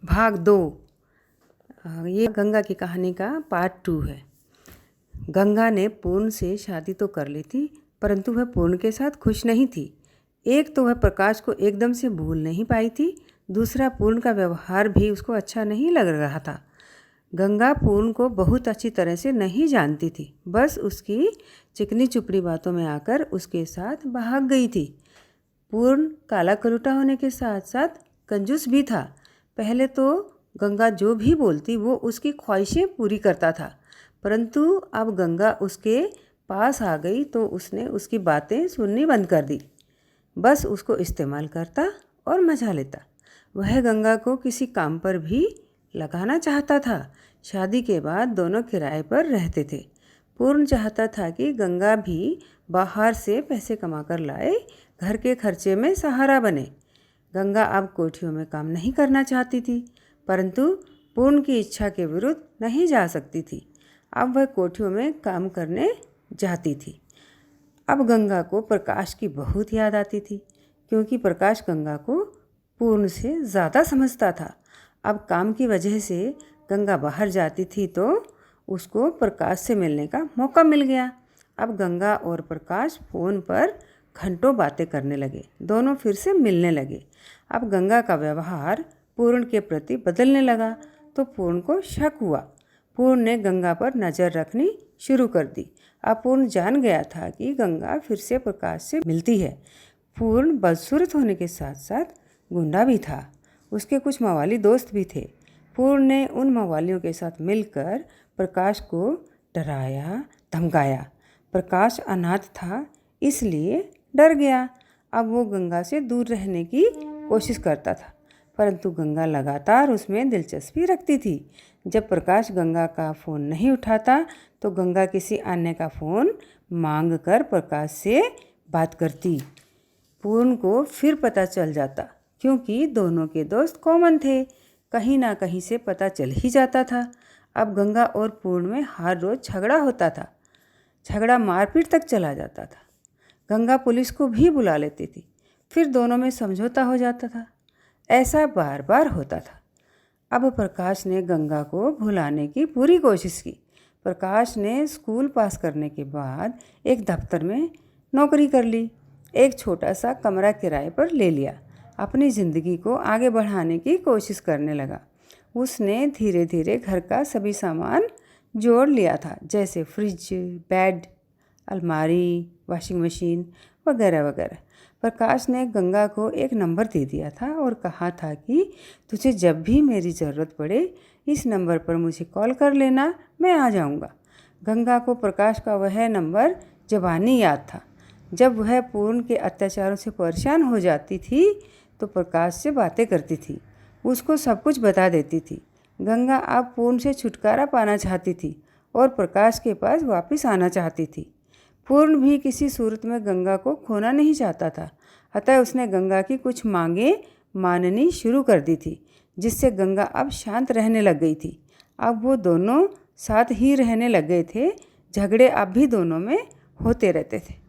भाग 2। ये गंगा की कहानी का पार्ट 2 है। गंगा ने पूर्ण से शादी तो कर ली थी, परंतु वह पूर्ण के साथ खुश नहीं थी। एक तो वह प्रकाश को एकदम से भूल नहीं पाई थी, दूसरा पूर्ण का व्यवहार भी उसको अच्छा नहीं लग रहा था। गंगा पूर्ण को बहुत अच्छी तरह से नहीं जानती थी, बस उसकी चिकनी चुपड़ी बातों में आकर उसके साथ भाग गई थी। पूर्ण काला कलूटा होने के साथ साथ कंजूस भी था। पहले तो गंगा जो भी बोलती वो उसकी ख्वाहिशें पूरी करता था, परंतु अब गंगा उसके पास आ गई तो उसने उसकी बातें सुननी बंद कर दी। बस उसको इस्तेमाल करता और मजा लेता। वह गंगा को किसी काम पर भी लगाना चाहता था। शादी के बाद दोनों किराए पर रहते थे। पूर्ण चाहता था कि गंगा भी बाहर से पैसे कमाकर लाए, घर के खर्चे में सहारा बने। गंगा अब कोठियों में काम नहीं करना चाहती थी, परंतु पूर्ण की इच्छा के विरुद्ध नहीं जा सकती थी। अब वह कोठियों में काम करने जाती थी। अब गंगा को प्रकाश की बहुत याद आती थी, क्योंकि प्रकाश गंगा को पूर्ण से ज़्यादा समझता था। अब काम की वजह से गंगा बाहर जाती थी तो उसको प्रकाश से मिलने का मौका मिल गया। अब गंगा और प्रकाश फ़ोन पर घंटों बातें करने लगे। दोनों फिर से मिलने लगे। अब गंगा का व्यवहार पूर्ण के प्रति बदलने लगा तो पूर्ण को शक हुआ। पूर्ण ने गंगा पर नज़र रखनी शुरू कर दी। अब पूर्ण जान गया था कि गंगा फिर से प्रकाश से मिलती है। पूर्ण बदसूरत होने के साथ साथ गुंडा भी था। उसके कुछ मवाली दोस्त भी थे। पूर्ण ने उन मवालियों के साथ मिलकर प्रकाश को डराया धमकाया। प्रकाश अनाथ था, इसलिए डर गया। अब वो गंगा से दूर रहने की कोशिश करता था, परंतु गंगा लगातार उसमें दिलचस्पी रखती थी। जब प्रकाश गंगा का फ़ोन नहीं उठाता तो गंगा किसी अन्य का फ़ोन मांग कर प्रकाश से बात करती। पूर्ण को फिर पता चल जाता, क्योंकि दोनों के दोस्त कॉमन थे। कहीं ना कहीं से पता चल ही जाता था। अब गंगा और पूर्ण में हर रोज़ झगड़ा होता था। झगड़ा मारपीट तक चला जाता था। गंगा पुलिस को भी बुला लेती थी, फिर दोनों में समझौता हो जाता था। ऐसा बार बार होता था। अब प्रकाश ने गंगा को भुलाने की पूरी कोशिश की। प्रकाश ने स्कूल पास करने के बाद एक दफ्तर में नौकरी कर ली। एक छोटा सा कमरा किराए पर ले लिया। अपनी ज़िंदगी को आगे बढ़ाने की कोशिश करने लगा। उसने धीरे धीरे घर का सभी सामान जोड़ लिया था, जैसे फ्रिज, बेड, अलमारी, वॉशिंग मशीन वगैरह वगैरह। प्रकाश ने गंगा को एक नंबर दे दिया था और कहा था कि तुझे जब भी मेरी ज़रूरत पड़े इस नंबर पर मुझे कॉल कर लेना, मैं आ जाऊंगा। गंगा को प्रकाश का वह नंबर ज़बानी याद था। जब वह पूर्ण के अत्याचारों से परेशान हो जाती थी तो प्रकाश से बातें करती थी, उसको सब कुछ बता देती थी। गंगा अब पूर्ण से छुटकारा पाना चाहती थी और प्रकाश के पास वापस आना चाहती थी। पूर्ण भी किसी सूरत में गंगा को खोना नहीं चाहता था, अतः उसने गंगा की कुछ मांगें माननी शुरू कर दी थी, जिससे गंगा अब शांत रहने लग गई थी। अब वो दोनों साथ ही रहने लग गए थे। झगड़े अब भी दोनों में होते रहते थे।